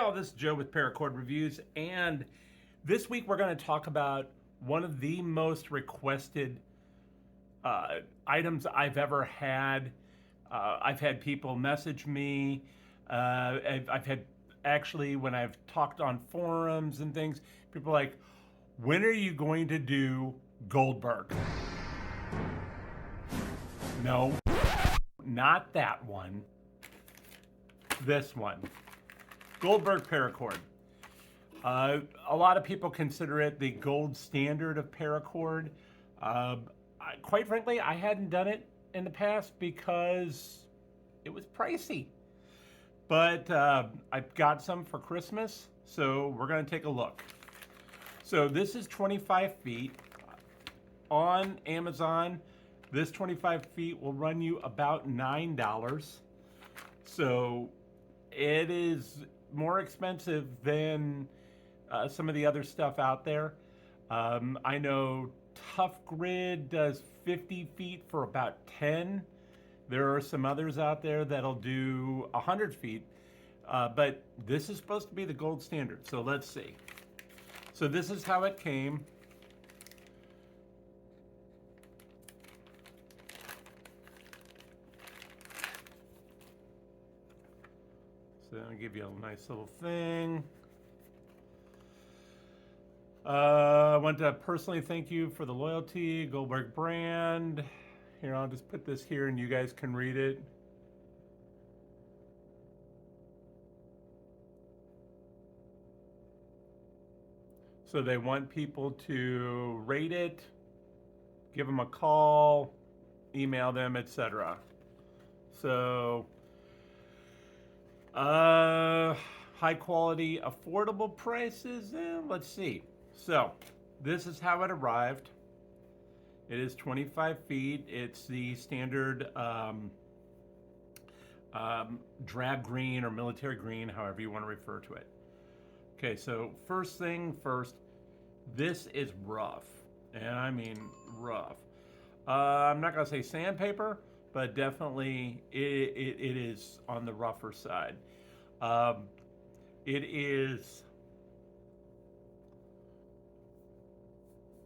all, this is Joe with Paracord Reviews, and this week we're going to talk about one of the most requested items I've ever had. I've had people message me. I've had, actually, when I've talked on forums and things, people are like, when are you going to do Goldberg? No, not that one. This one. Goldberg Paracord. A lot of people consider it the gold standard of paracord. Quite frankly, I hadn't done it in the past because it was pricey. But I've got some for Christmas, so we're going to take a look. So this is 25 feet. On Amazon, this 25 feet will run you about $9. So it is more expensive than some of the other stuff out there. I know Tough Grid does 50 feet for about 10. There are some others out there that'll do 100 feet, but this is supposed to be the gold standard. So let's see. So this is how it came. So I'll give you a nice little thing. I want to personally thank you for the loyalty, Goldberg brand. Here, I'll just put this here and you guys can read it. So they want people to rate it, give them a call, email them, etc. So, high quality, affordable prices. Let's see. So, this is how it arrived. It is 25 feet. It's the standard drab green or military green, however you want to refer to it. Okay, so first thing first, this is rough, and I mean rough. I'm not gonna say sandpaper, but definitely it is on the rougher side.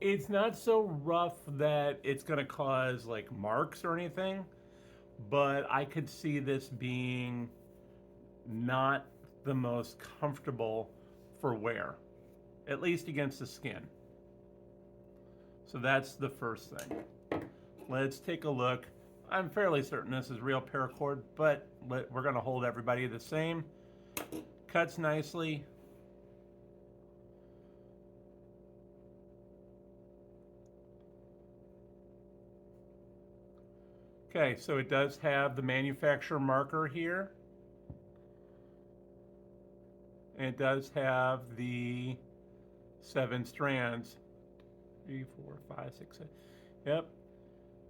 It's not so rough that it's gonna cause like marks or anything, but I could see this being not the most comfortable for wear, at least against the skin. So that's the first thing. Let's take a look. I'm fairly certain this is real paracord, but we're gonna hold everybody the same. Cuts nicely. Okay, so it does have the manufacturer marker here. And it does have the 7 strands. 3, 4, 5, 6, 7. Yep.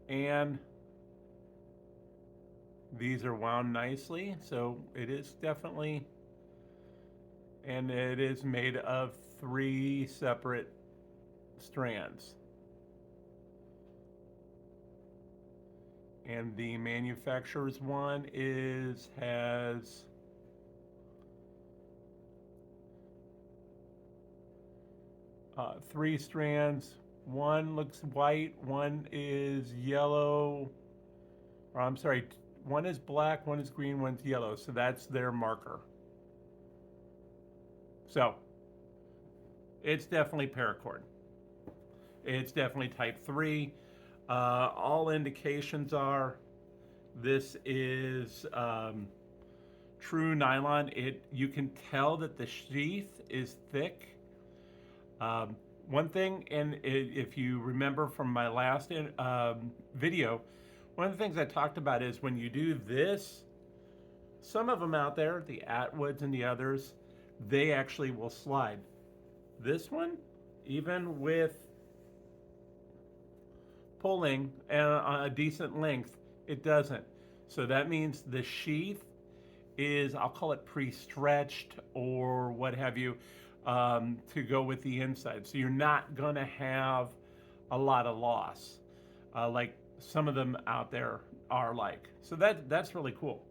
And these are wound nicely, so it is definitely, and it is made of 3 separate strands. And the manufacturer's one has 3 strands. One looks white, one is yellow, or I'm sorry, one is black, one is green, one's yellow. So that's their marker. So it's definitely paracord. It's definitely type 3. All indications are this is true nylon. You can tell that the sheath is thick. One thing, and if you remember from my last video, one of the things I talked about is when you do this, some of them out there, the Atwoods and the others, they actually will slide. This one, even with pulling a decent length, it doesn't. So that means the sheath is, I'll call it pre-stretched or what have you, to go with the inside. So you're not gonna have a lot of loss like some of them out there are like. So that's really cool.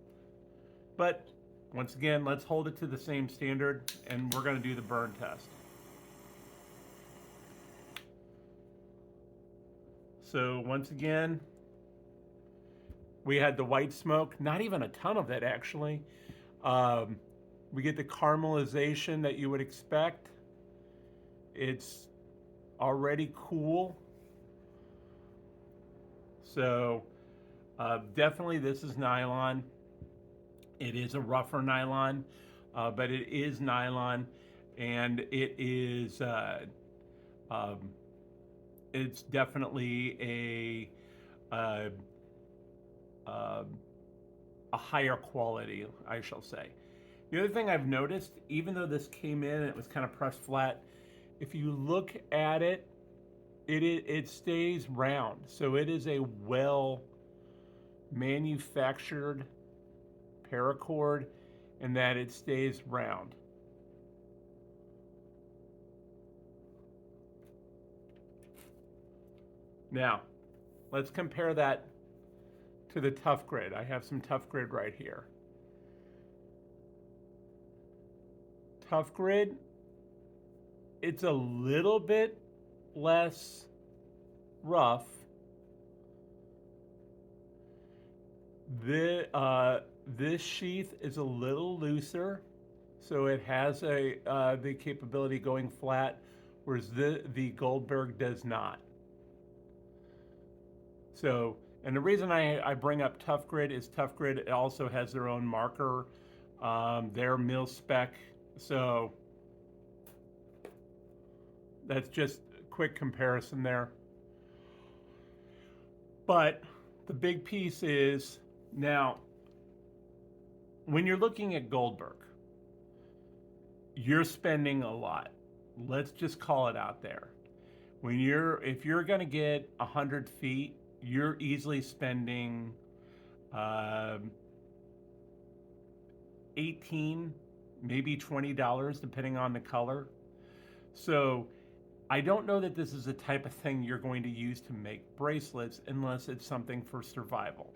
But Once again, let's hold it to the same standard, and we're going to do the burn test. So once again, we had the white smoke, not even a ton of it actually. We get the caramelization that you would expect. It's already cool. So definitely this is nylon. It is a rougher nylon, but it is nylon, and it is it's definitely a higher quality, I shall say. The other thing I've noticed, even though this came in and it was kind of pressed flat, if you look at it, it stays round. So it is a well manufactured paracord in that it stays round. Now, let's compare that to the Tough Grid. I have some Tough Grid right here. Tough Grid, it's a little bit less rough. This sheath is a little looser, so it has the capability going flat, whereas the Goldberg does not. So, and the reason I bring up Tough Grid is Tough Grid also has their own marker, their mil-spec. So that's just a quick comparison there. But the big piece is now, when you're looking at Goldberg, you're spending a lot. Let's just call it out there. If you're going to get 100 feet, you're easily spending $18, maybe $20, depending on the color. So I don't know that this is the type of thing you're going to use to make bracelets unless it's something for survival.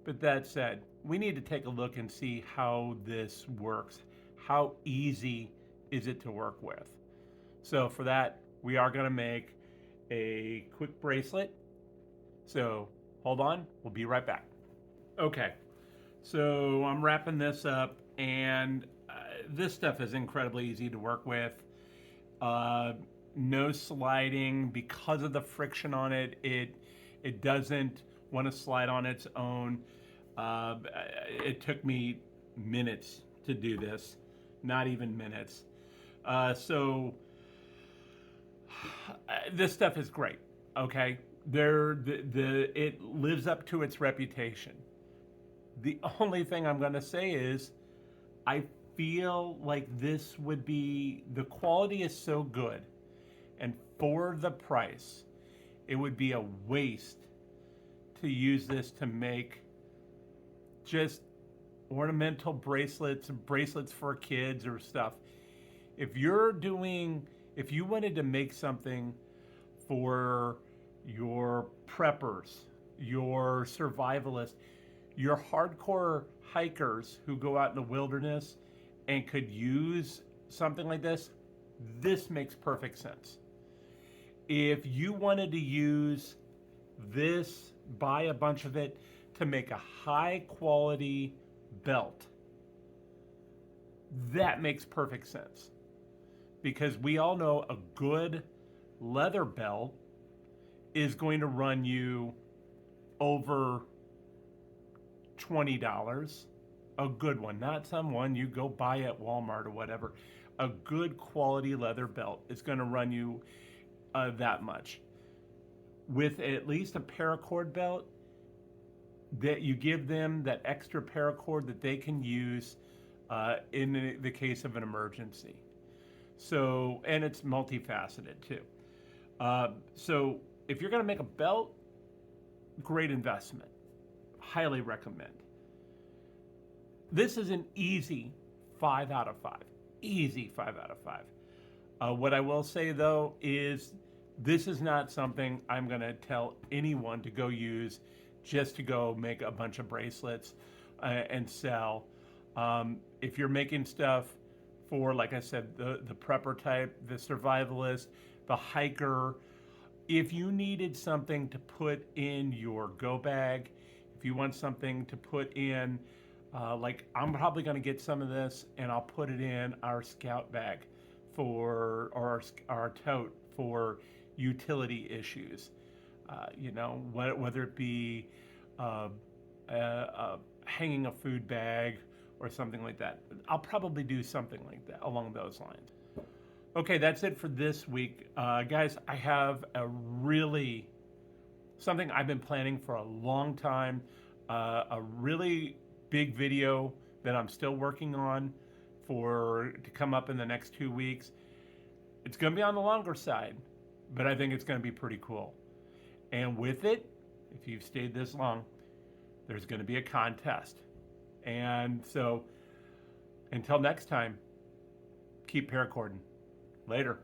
But that said, we need to take a look and see how this works. How easy is it to work with? So for that, we are going to make a quick bracelet. So hold on, we'll be right back. Okay, so I'm wrapping this up, and this stuff is incredibly easy to work with. No sliding because of the friction on it. It doesn't want to slide on its own. It took me minutes to do this, not even minutes. So this stuff is great. Okay, it lives up to its reputation. The only thing I'm going to say is, I feel like this would be, the quality is so good, and for the price, it would be a waste to use this to make just ornamental bracelets for kids or stuff. If you wanted to make something for your preppers, your survivalists, your hardcore hikers who go out in the wilderness and could use something like this, this makes perfect sense. If you wanted to use this, buy a bunch of it to make a high quality belt, that makes perfect sense. Because we all know a good leather belt is going to run you over $20. A good one, not someone you go buy at Walmart or whatever. A good quality leather belt is going to run you that much. With at least a paracord belt, that you give them that extra paracord that they can use in the case of an emergency. So, and it's multifaceted too. So if you're going to make a belt, great investment. Highly recommend. This is an easy 5 out of 5. Easy 5 out of 5. What I will say though is, this is not something I'm going to tell anyone to go use just to go make a bunch of bracelets and sell. If you're making stuff for, like I said, the prepper type, the survivalist, the hiker, if you needed something to put in your go bag, if you want something to put in, like I'm probably going to get some of this and I'll put it in our scout bag for, or our tote for utility issues. You know, whether it be hanging a food bag or something like that. I'll probably do something like that along those lines. Okay, that's it for this week. Guys, I have something I've been planning for a long time, a really big video that I'm still working on to come up in the next 2 weeks. It's gonna be on the longer side, but I think it's gonna be pretty cool. And with it, if you've stayed this long, there's gonna be a contest. And so until next time, keep paracording. Later.